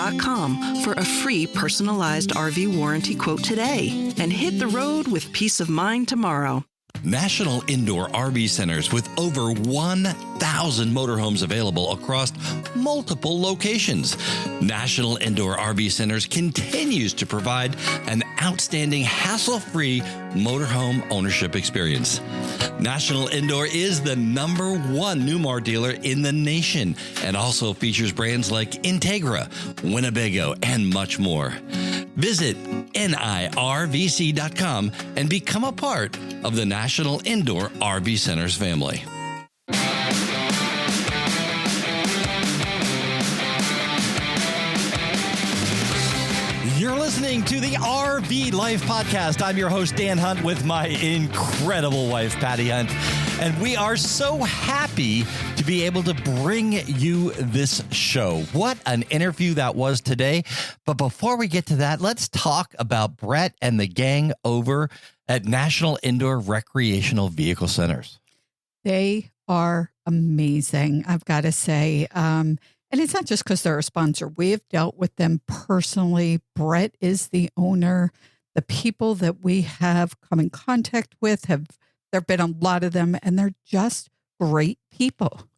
for a free personalized RV warranty quote today, and hit the road with peace of mind tomorrow. National Indoor RV Centers, with over 1,000 motorhomes available across multiple locations. National Indoor RV Centers continues to provide an outstanding, hassle-free motorhome ownership experience. National Indoor is the #1 Newmar dealer in the nation, and also features brands like Integra, Winnebago, and much more. Visit nirvc.com and become a part of the National Indoor RV Centers family. You're listening to the RV Life podcast. I'm your host, Dan Hunt, with my incredible wife, Patty Hunt. And we are so happy to be able to bring you this show. What an interview that was today. But before we get to that, let's talk about Brett and the gang over at National Indoor Recreational Vehicle Centers. They are amazing, I've got to say. And it's not just because they're a sponsor. We have dealt with them personally. Brett is the owner. The people that we have come in contact with there have been a lot of them, and they're just great people.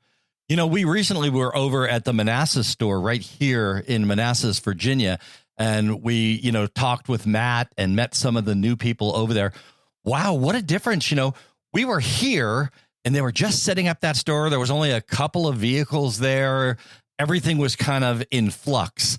You know, we recently were over at the Manassas store right here in Manassas, Virginia, and we, talked with Matt and met some of the new people over there. Wow, what a difference. We were here and they were just setting up that store. There was only a couple of vehicles there. Everything was kind of in flux.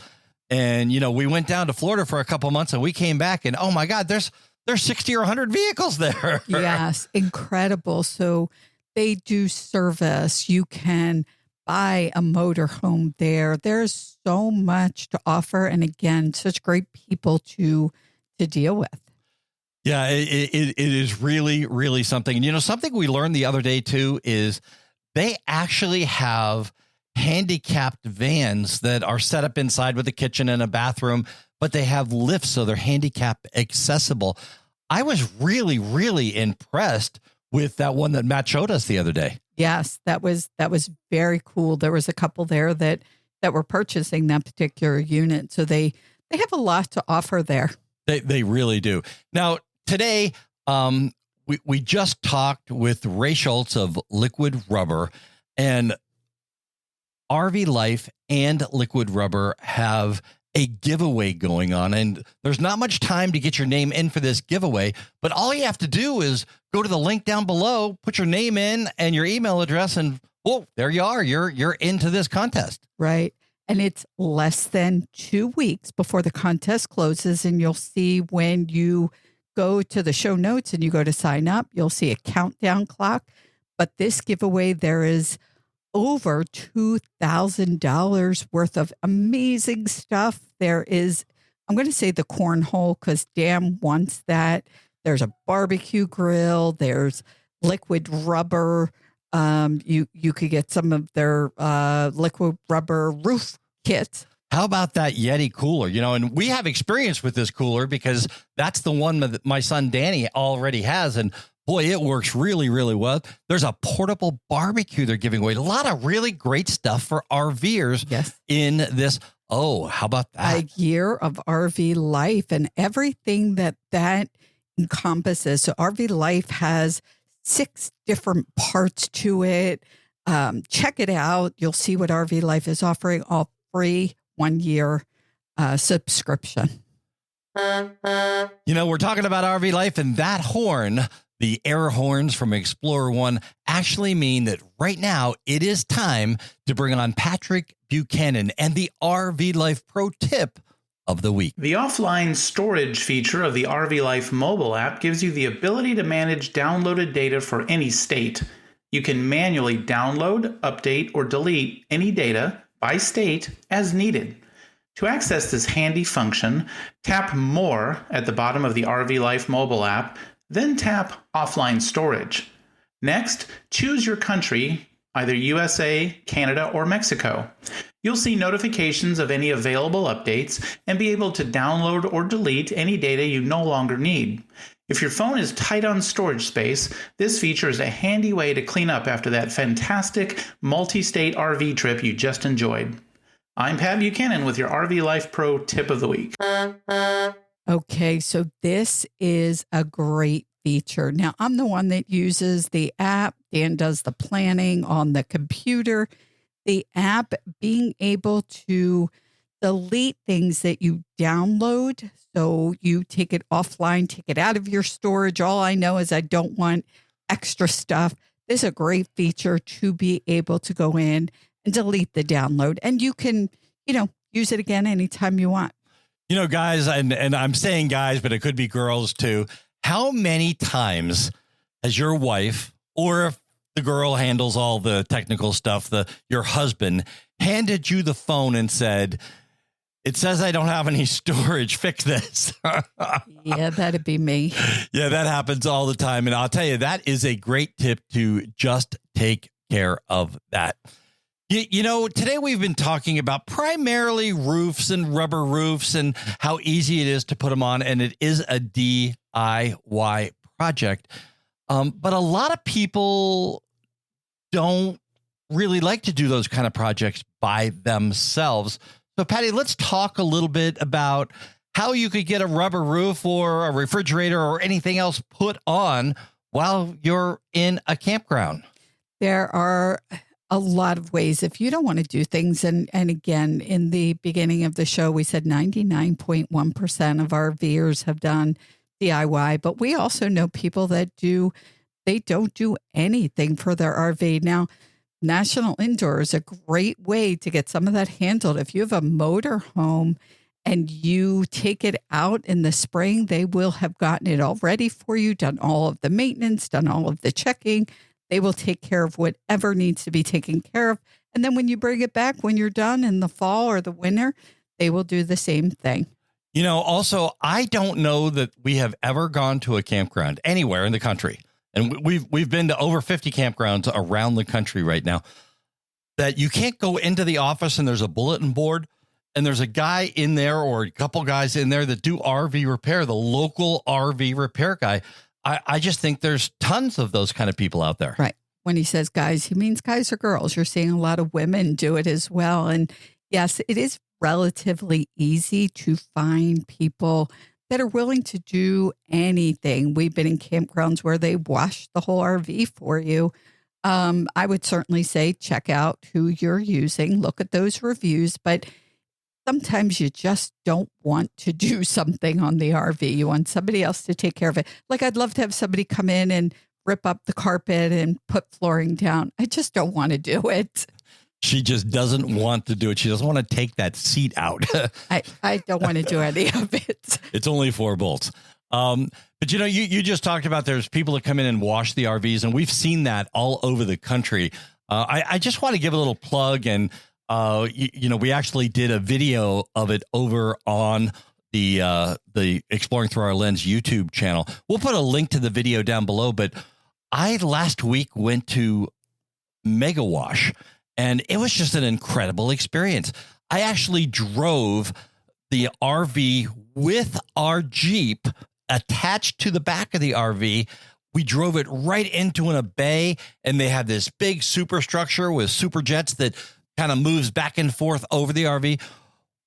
And, we went down to Florida for a couple months and we came back and, oh my God, there's 60 or 100 vehicles there. Yes, incredible. So they do service. You can buy a motorhome there. There's so much to offer. And again, such great people to deal with. Yeah, it is really, really something. And, something we learned the other day, too, is they actually have handicapped vans that are set up inside with a kitchen and a bathroom, but they have lifts, so they're handicap accessible. I was really, really impressed with that one that Matt showed us the other day. Yes, that was very cool. There was a couple there that were purchasing that particular unit. So they have a lot to offer there. They really do. Now, today, we just talked with Ray Schultz of Liquid Rubber, and RV Life and Liquid Rubber have a giveaway going on, and there's not much time to get your name in for this giveaway, but all you have to do is go to the link down below, put your name in and your email address, and whoa, there you are. You're into this contest. Right. And it's less than 2 weeks before the contest closes, and you'll see when you go to the show notes and you go to sign up, you'll see a countdown clock. But this giveaway, there is over $2,000 worth of amazing stuff. There is, I'm going to say the cornhole because Dan wants that. There's a barbecue grill. There's Liquid Rubber. You could get some of their Liquid Rubber roof kits. How about that Yeti cooler? And we have experience with this cooler because that's the one that my son Danny already has. And boy, it works really, really well. There's a portable barbecue they're giving away. A lot of really great stuff for RVers in this. Oh, how about that? A year of RV life and everything that encompasses. So RV Life has 6 different parts to it. Check it out. You'll see what RV Life is offering, all free 1-year subscription. We're talking about RV Life, and that horn, the air horns from Explorer One, actually mean that right now it is time to bring on Patrick Buchanan and the RV Life Pro Tip of the week. The offline storage feature of the RV Life mobile app gives you the ability to manage downloaded data for any state. You can manually download, update, or delete any data by state as needed. To access this handy function, tap More at the bottom of the RV Life mobile app, then tap Offline Storage. Next, choose your country, either USA, Canada, or Mexico. You'll see notifications of any available updates and be able to download or delete any data you no longer need. If your phone is tight on storage space, this feature is a handy way to clean up after that fantastic multi-state RV trip you just enjoyed. I'm Pat Buchanan with your RV Life Pro Tip of the Week. Okay, so this is a great feature. Now, I'm the one that uses the app. Dan does the planning on the computer. The app being able to delete things that you download. So you take it offline, take it out of your storage. All I know is I don't want extra stuff. This is a great feature to be able to go in and delete the download. And you can, use it again anytime you want. Guys, and I'm saying guys, but it could be girls too. How many times has your wife, or if the girl handles all the technical stuff, your husband handed you the phone and said, It says I don't have any storage. Fix this. Yeah, that'd be me. Yeah, that happens all the time. And I'll tell you, that is a great tip to just take care of that. You know, today we've been talking about primarily roofs and rubber roofs and how easy it is to put them on. And it is a DIY project. But a lot of people don't really like to do those kind of projects by themselves. So, Patty, let's talk a little bit about how you could get a rubber roof or a refrigerator or anything else put on while you're in a campground. There are a lot of ways if you don't want to do things. And again, in the beginning of the show, we said 99.1% of our RVers have done DIY, but we also know people that they don't do anything for their RV. Now, National Indoor is a great way to get some of that handled. If you have a motor home and you take it out in the spring, they will have gotten it all ready for you, done all of the maintenance, done all of the checking. They will take care of whatever needs to be taken care of. And then when you bring it back, when you're done in the fall or the winter, they will do the same thing. You know, also, I don't know that we have ever gone to a campground anywhere in the country. And we've been to over 50 campgrounds around the country right now, that you can't go into the office and there's a bulletin board and there's a guy in there or a couple guys in there that do RV repair, the local RV repair guy. I just think there's tons of those kind of people out there. Right. When he says guys, he means guys or girls. You're seeing a lot of women do it as well. And yes, it is relatively easy to find people that are willing to do anything. We've been in campgrounds where they wash the whole RV for you. I would certainly say check out who you're using, look at those reviews, but sometimes you just don't want to do something on the RV. You want somebody else to take care of it. Like I'd love to have somebody come in and rip up the carpet and put flooring down. I just don't want to do it. She just doesn't want to do it. She doesn't want to take that seat out. I don't want to do any of it. It's only 4 bolts. But, you know, you just talked about there's people that come in and wash the RVs, and we've seen that all over the country. I just want to give a little plug. And, you know, we actually did a video of it over on the Exploring Through Our Lens YouTube channel. We'll put a link to the video down below. But I last week went to Mega Wash. And it was just an incredible experience. I actually drove the RV with our Jeep attached to the back of the RV. We drove it right into a bay, and they have this big superstructure with super jets that kind of moves back and forth over the RV.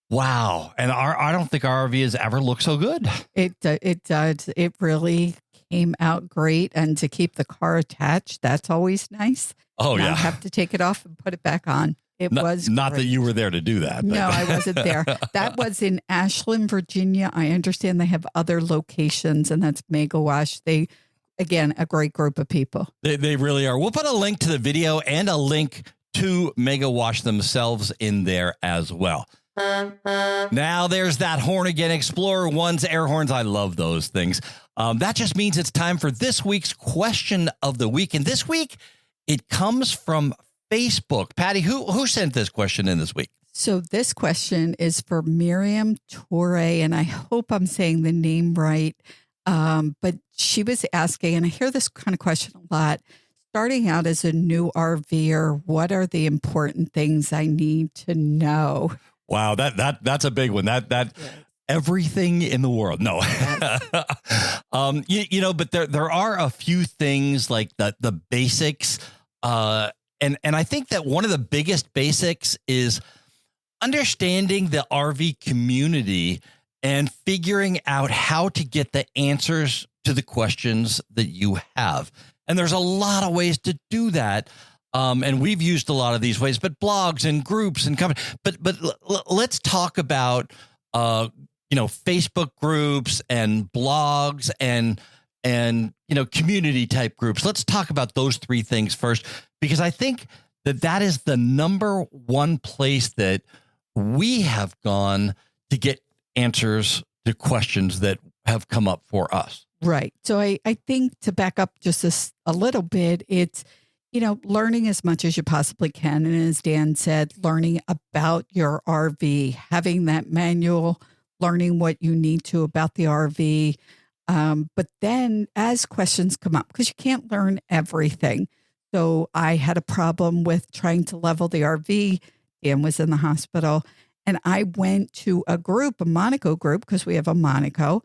Wow. And I don't think our RV has ever looked so good. It does. It really came out great. And to keep the car attached, that's always nice. Oh, now yeah. I have to take it off and put it back on. It was not great. that you were there to do that. But. No, I wasn't there. That was in Ashland, Virginia. I understand they have other locations, and that's Mega Wash. They, again, a great group of people. They really are. We'll put a link to the video and a link to Mega Wash themselves in there as well. Now there's that horn again, Explorer One's air horns. I love those things. That just means it's time for this week's question of the week. And this week, it comes from Facebook. Patty, who sent this question in this week? So this question is for Miriam Torre, and I hope I'm saying the name right. But she was asking, and I hear this kind of question a lot, starting out as a new RVer, what are the important things I need to know? Wow, that's a big one. That everything in the world. No, you know, but there are a few things like the basics. And I think that one of the biggest basics is understanding the RV community and figuring out how to get the answers to the questions that you have. And there's a lot of ways to do that. And we've used a lot of these ways, but blogs and groups and companies. But let's talk about, you know, Facebook groups and blogs and, you know, community type groups. Let's talk about those 3 things first, because I think that is the number one place that we have gone to get answers to questions that have come up for us. Right. So I think to back up just a little bit, it's learning as much as you possibly can. And as Dan said, learning about your RV, having that manual, learning what you need to about the RV. But then as questions come up, because you can't learn everything. So I had a problem with trying to level the RV. Dan was in the hospital. And I went to a group, a Monaco group, because we have a Monaco,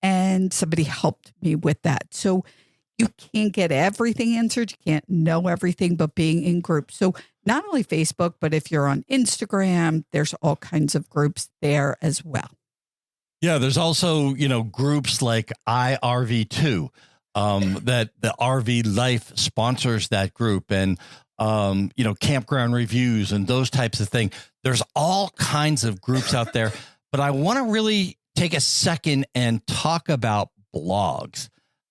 and somebody helped me with that. So you can't get everything answered. You can't know everything, but being in groups. So not only Facebook, but if you're on Instagram, there's all kinds of groups there as well. Yeah, there's also, groups like iRV2 that the RV Life sponsors that group, and, campground reviews and those types of things. There's all kinds of groups out there, but I want to really take a second and talk about blogs.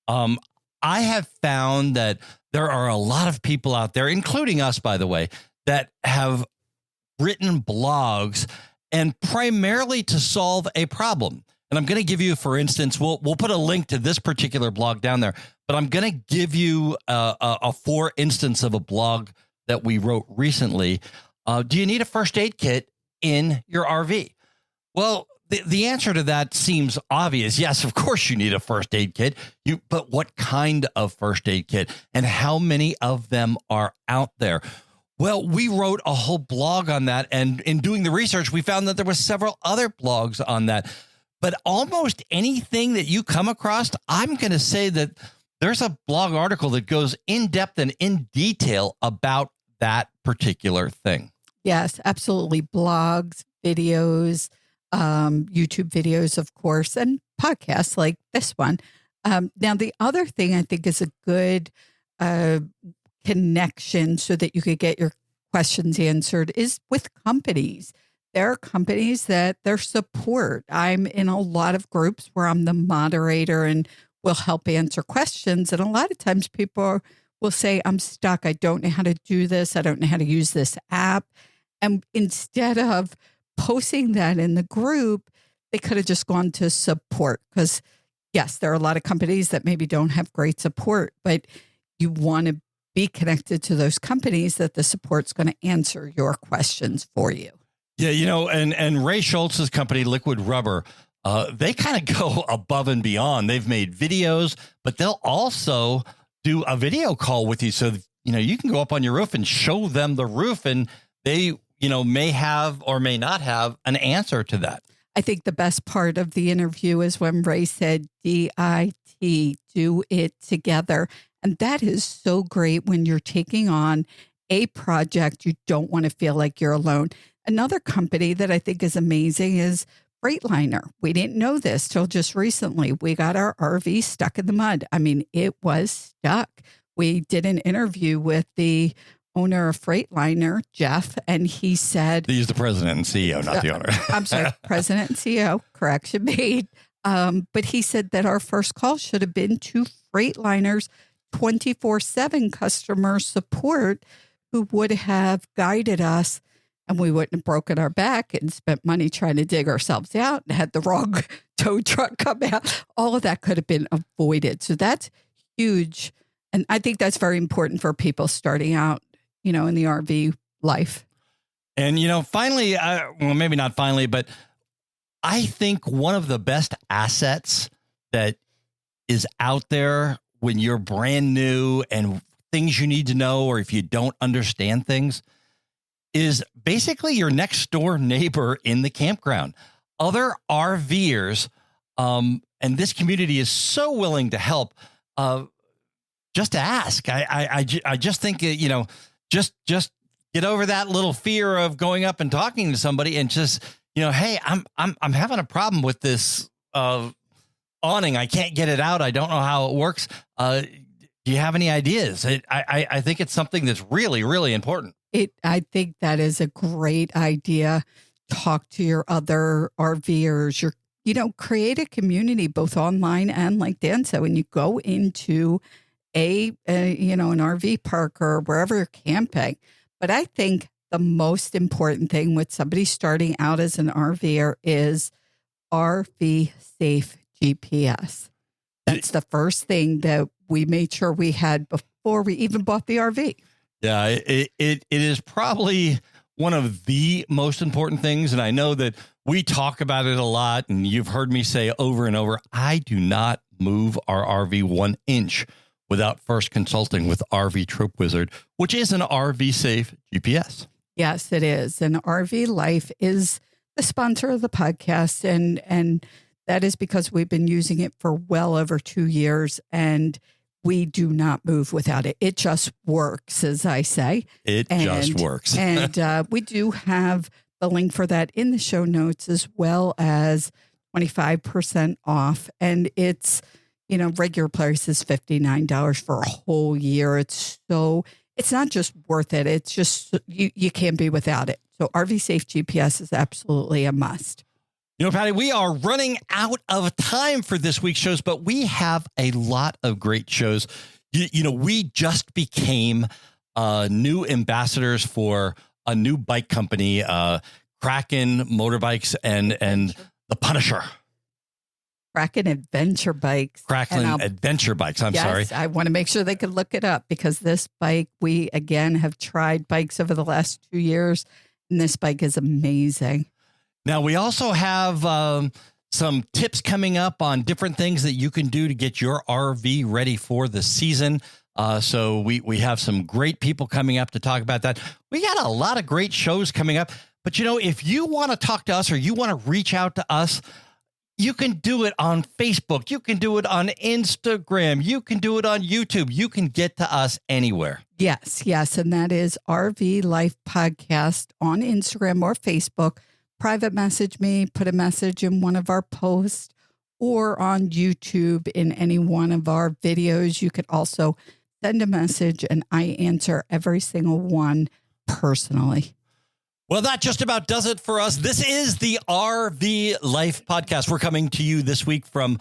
I have found that there are a lot of people out there, including us, by the way, that have written blogs and primarily to solve a problem. And I'm going to give you, for instance, we'll put a link to this particular blog down there, but I'm going to give you a for instance of a blog that we wrote recently. Do you need a first aid kit in your RV? Well, the answer to that seems obvious. Yes, of course you need a first aid kit. But what kind of first aid kit, and how many of them are out there? Well, we wrote a whole blog on that. And in doing the research, we found that there were several other blogs on that. But almost anything that you come across, I'm going to say that there's a blog article that goes in depth and in detail about that particular thing. Yes, absolutely. Blogs, videos, YouTube videos, of course, and podcasts like this one. Now, the other thing I think is a good connection so that you could get your questions answered is with companies. There are companies that their support. I'm in a lot of groups where I'm the moderator and will help answer questions. And a lot of times people will say, I'm stuck. I don't know how to do this. I don't know how to use this app. And instead of posting that in the group, they could have just gone to support, because yes, there are a lot of companies that maybe don't have great support, but you want to be connected to those companies that the support's going to answer your questions for you. Yeah, and Ray Schultz's company, Liquid Rubber, they kind of go above and beyond. They've made videos, but they'll also do a video call with you. So, you can go up on your roof and show them the roof, and they, may have or may not have an answer to that. I think the best part of the interview is when Ray said, DIT, do it together. And that is so great when you're taking on a project. You don't want to feel like you're alone. Another company that I think is amazing is Freightliner. We didn't know this till just recently. We got our RV stuck in the mud. I mean, it was stuck. We did an interview with the owner of Freightliner, Jeff, and he said... He's the president and CEO, not the owner. I'm sorry, president and CEO, correction made. But he said that our first call should have been to Freightliner's 24/7 customer support, who would have guided us, and we wouldn't have broken our back and spent money trying to dig ourselves out and had the wrong tow truck come out. All of that could have been avoided. So that's huge. And I think that's very important for people starting out, in the RV life. And, finally, well, maybe not finally, but I think one of the best assets that is out there when you're brand new and things you need to know, or if you don't understand things, is basically your next door neighbor in the campground. Other RVers, and this community is so willing to help, just to ask. I just think, just get over that little fear of going up and talking to somebody and just, hey, I'm having a problem with this awning. I can't get it out. I don't know how it works. Do you have any ideas? I think it's something that's really, really important. I think that is a great idea. Talk to your other RVers. Create a community both online and, like Dan said, when you go into an RV park or wherever you're camping. But I think the most important thing with somebody starting out as an RVer is RV Safe GPS. That's the first thing that we made sure we had before we even bought the RV. Yeah, it is probably one of the most important things. And I know that we talk about it a lot, and you've heard me say over and over, I do not move our RV 1 inch without first consulting with RV Trip Wizard, which is an RV safe GPS. Yes, it is. And RV Life is the sponsor of the podcast. And that is because we've been using it for well over 2 years, and we do not move without it. It just works, as I say. It just works. And we do have the link for that in the show notes, as well as 25% off. And it's, regular price is $59 for a whole year. It's not just worth it. It's just, you can't be without it. So RV Safe GPS is absolutely a must. Patty, we are running out of time for this week's shows, but we have a lot of great shows. We just became new ambassadors for a new bike company, Kraken Motorbikes and the Punisher. Kraken Adventure Bikes. Kraken Adventure Bikes. I'm sorry. I want to make sure they could look it up, because this bike, we again have tried bikes over the last 2 years, and this bike is amazing. Now, we also have some tips coming up on different things that you can do to get your RV ready for the season. So we have some great people coming up to talk about that. We got a lot of great shows coming up. But, if you want to talk to us or you want to reach out to us, you can do it on Facebook. You can do it on Instagram. You can do it on YouTube. You can get to us anywhere. Yes. And that is RV Life Podcast on Instagram or Facebook. Private message me, put a message in one of our posts, or on YouTube in any one of our videos. You could also send a message, and I answer every single one personally. Well, that just about does it for us. This is the RV Life Podcast. We're coming to you this week from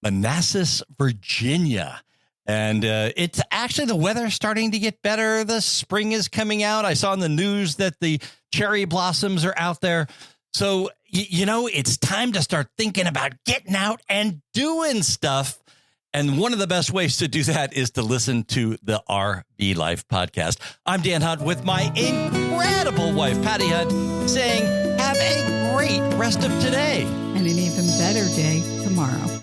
Manassas, Virginia. And it's actually, the weather's starting to get better. The spring is coming out. I saw in the news that the cherry blossoms are out there. So, it's time to start thinking about getting out and doing stuff. And one of the best ways to do that is to listen to the RV Life Podcast. I'm Dan Hunt with my incredible wife, Patty Hunt, saying have a great rest of today. And an even better day tomorrow.